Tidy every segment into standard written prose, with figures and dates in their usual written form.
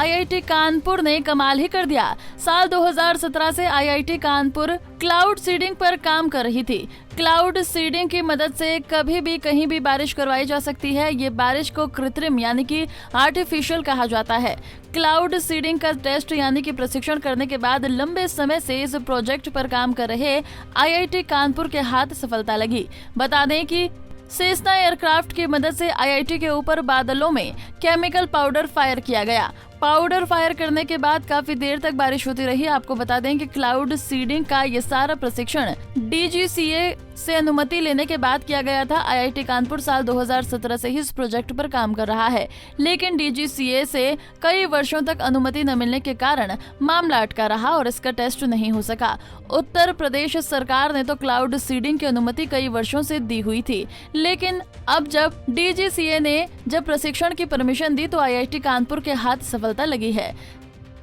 IIT Kanpur ने कमाल ही कर दिया। साल 2017 से आईआईटी कानपुर क्लाउड सीडिंग पर काम कर रही थी। क्लाउड सीडिंग की मदद से कभी भी कहीं भी बारिश करवाई जा सकती है। ये बारिश को कृत्रिम यानी कि आर्टिफिशियल कहा जाता है। क्लाउड सीडिंग का टेस्ट यानी कि प्रशिक्षण करने के बाद लंबे समय से इस प्रोजेक्ट पर काम कर रहे आईआईटी कानपुर के हाथ सफलता लगी। बता दें कि सेस्ना एयरक्राफ्ट की मदद से आईआईटी के ऊपर बादलों में केमिकल पाउडर फायर किया गया। पाउडर फायर करने के बाद काफी देर तक बारिश होती रही। आपको बता दें कि क्लाउड सीडिंग का ये सारा प्रशिक्षण डीजीसीए से अनुमति लेने के बाद किया गया था। आईआईटी कानपुर साल 2017 से ही इस प्रोजेक्ट पर काम कर रहा है, लेकिन डीजीसीए से कई वर्षों तक अनुमति न मिलने के कारण मामला अटका रहा और इसका टेस्ट नहीं हो सका। उत्तर प्रदेश सरकार ने तो क्लाउड सीडिंग की अनुमति कई वर्षों से दी हुई थी, लेकिन अब जब डीजीसीए ने प्रशिक्षण की परमिशन दी तो आईआईटी कानपुर के हाथ सफलता लगी है।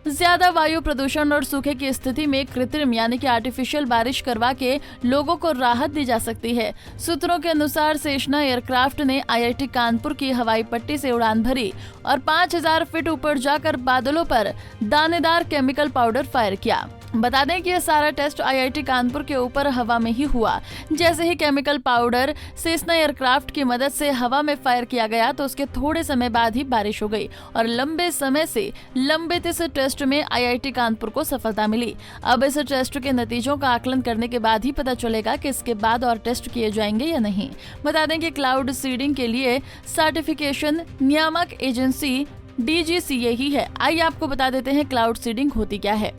ज्यादा वायु प्रदूषण और सूखे की स्थिति में कृत्रिम यानी कि आर्टिफिशियल बारिश करवा के लोगों को राहत दी जा सकती है। सूत्रों के अनुसार सेस्ना एयरक्राफ्ट ने आईआईटी कानपुर की हवाई पट्टी से उड़ान भरी और 5000 फीट ऊपर जाकर बादलों पर दानेदार केमिकल पाउडर फायर किया। बता दें कि यह सारा टेस्ट आईआईटी कानपुर के ऊपर हवा में ही हुआ। जैसे ही केमिकल पाउडर सेस्ना एयरक्राफ्ट की मदद से हवा में फायर किया गया तो उसके थोड़े समय बाद ही बारिश हो गई और लंबे समय से लंबित इस टेस्ट में आईआईटी कानपुर को सफलता मिली। अब इस टेस्ट के नतीजों का आकलन करने के बाद ही पता चलेगा कि इसके बाद और टेस्ट किए जाएंगे या नहीं। बता दें कि क्लाउड सीडिंग के लिए सर्टिफिकेशन नियामक एजेंसी डीजीसीए ही है। आइए आपको बता देते हैं क्लाउड सीडिंग होती क्या है।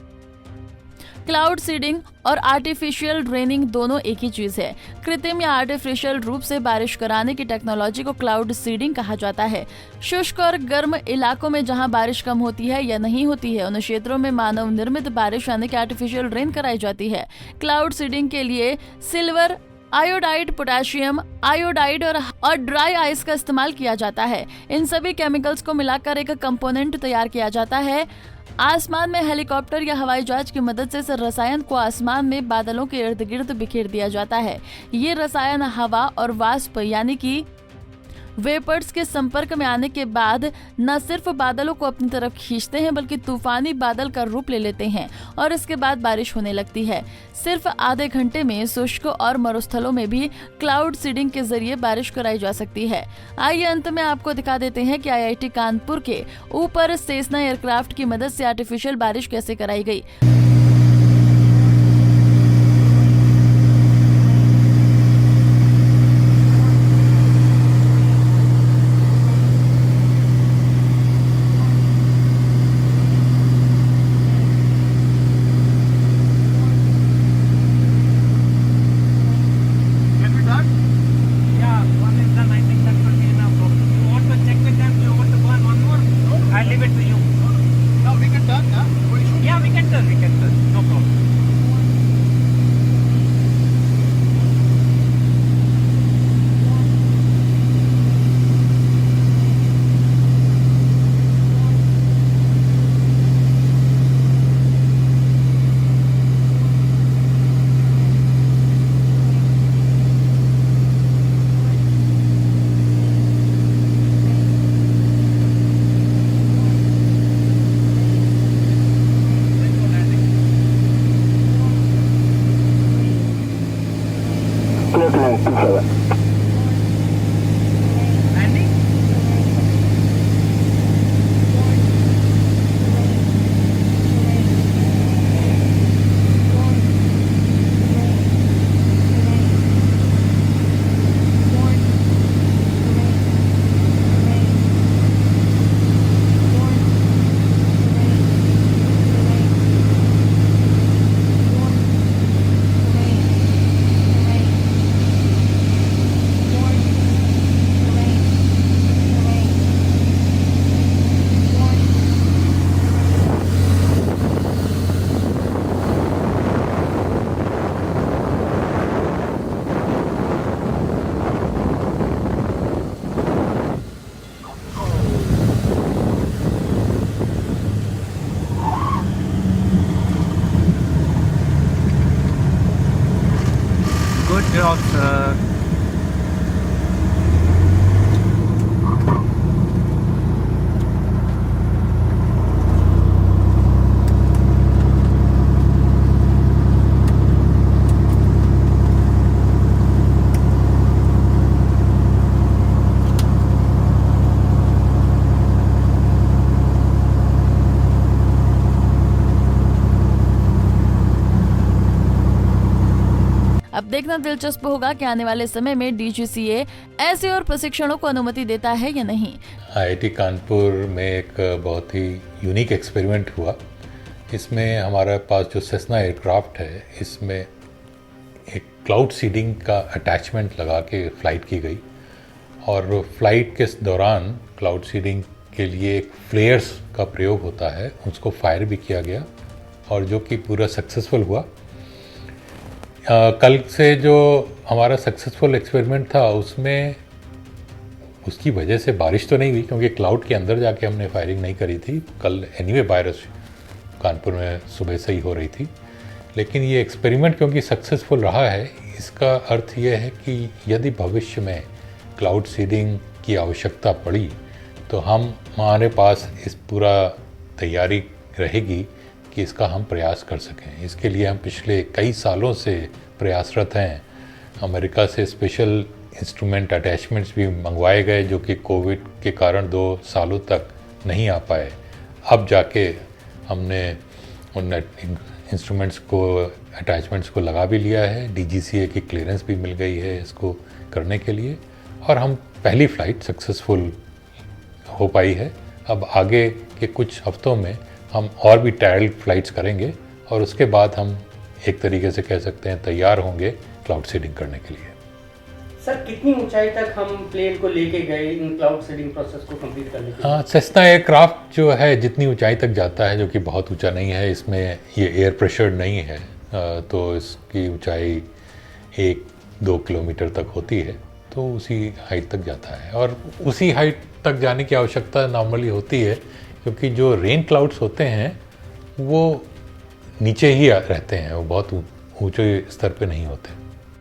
क्लाउड सीडिंग और आर्टिफिशियल रेनिंग दोनों एक ही चीज है। कृत्रिम या आर्टिफिशियल रूप से बारिश कराने की टेक्नोलॉजी को क्लाउड सीडिंग कहा जाता है। शुष्क और गर्म इलाकों में जहां बारिश कम होती है या नहीं होती है, उन क्षेत्रों में मानव निर्मित बारिश यानी कि आर्टिफिशियल रेन कराई जाती है। क्लाउड सीडिंग के लिए सिल्वर आयोडाइड, पोटेशियम आयोडाइड और ड्राई आइस का इस्तेमाल किया जाता है। इन सभी केमिकल्स को मिलाकर एक कंपोनेंट तैयार किया जाता है। आसमान में हेलीकॉप्टर या हवाई जहाज की मदद से इस रसायन को आसमान में बादलों के इर्द गिर्द बिखेर दिया जाता है। ये रसायन हवा और वाष्प यानी कि वेपर्स के संपर्क में आने के बाद न सिर्फ बादलों को अपनी तरफ खींचते हैं बल्कि तूफानी बादल का रूप ले लेते हैं और इसके बाद बारिश होने लगती है। सिर्फ आधे घंटे में शुष्क और मरुस्थलों में भी क्लाउड सीडिंग के जरिए बारिश कराई जा सकती है। आइए अंत में आपको दिखा देते हैं कि आईआईटी कानपुर के ऊपर सेस्ना एयरक्राफ्ट की मदद से आर्टिफिशियल बारिश कैसे कराई गई। Good job, sir. देखना दिलचस्प होगा कि आने वाले समय में DGCA ऐसे और प्रशिक्षणों को अनुमति देता है या नहीं। IIT कानपुर में एक बहुत ही यूनिक एक्सपेरिमेंट हुआ। इसमें हमारे पास जो सेस्ना एयरक्राफ्ट है, इसमें एक क्लाउड सीडिंग का अटैचमेंट लगा के फ़्लाइट की गई और फ्लाइट के दौरान क्लाउड सीडिंग के लिए एक फ्लेयर्स का प्रयोग होता है, उसको फायर भी किया गया और जो कि पूरा सक्सेसफुल हुआ। कल से जो हमारा सक्सेसफुल एक्सपेरिमेंट था उसमें उसकी वजह से बारिश तो नहीं हुई क्योंकि क्लाउड के अंदर जाके हमने फायरिंग नहीं करी थी। कल एनीवे बारिश कानपुर में सुबह से ही हो रही थी, लेकिन ये एक्सपेरिमेंट क्योंकि सक्सेसफुल रहा है, इसका अर्थ ये है कि यदि भविष्य में क्लाउड सीडिंग की आवश्यकता पड़ी तो हमारे पास इस पूरा तैयारी रहेगी कि इसका हम प्रयास कर सकें। इसके लिए हम पिछले कई सालों से प्रयासरत हैं। अमेरिका से स्पेशल इंस्ट्रूमेंट अटैचमेंट्स भी मंगवाए गए जो कि कोविड के कारण 2 सालों तक नहीं आ पाए। अब जाके हमने उन इंस्ट्रूमेंट्स को, अटैचमेंट्स को लगा भी लिया है। DGCA की क्लियरेंस भी मिल गई है इसको करने के लिए और हम पहली फ़्लाइट सक्सेसफुल हो पाई है। अब आगे के कुछ हफ्तों में हम और भी ट्रायल फ्लाइट्स करेंगे और उसके बाद हम एक तरीके से कह सकते हैं तैयार होंगे क्लाउड सीडिंग करने के लिए। सर, कितनी ऊंचाई तक हम प्लेन को लेके गए इन क्लाउड सीडिंग प्रोसेस को कंप्लीट करने के लिए? हाँ, सेस्ना एयरक्राफ्ट जो है जितनी ऊंचाई तक जाता है, जो कि बहुत ऊंचा नहीं है, इसमें ये एयर प्रेशर नहीं है, तो इसकी ऊंचाई 1-2 किलोमीटर तक होती है, तो उसी हाइट तक जाता है। और उसी हाइट तक जाने की आवश्यकता नॉर्मली होती है क्योंकि जो रेन क्लाउड्स होते हैं वो नीचे ही रहते हैं, वो बहुत ऊंचे स्तर पे नहीं होते।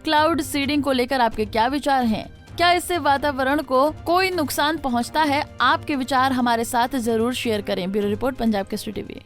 क्लाउड सीडिंग को लेकर आपके क्या विचार हैं? क्या इससे वातावरण को कोई नुकसान पहुंचता है? आपके विचार हमारे साथ जरूर शेयर करें। Bureau report, Punjab Kesari TV.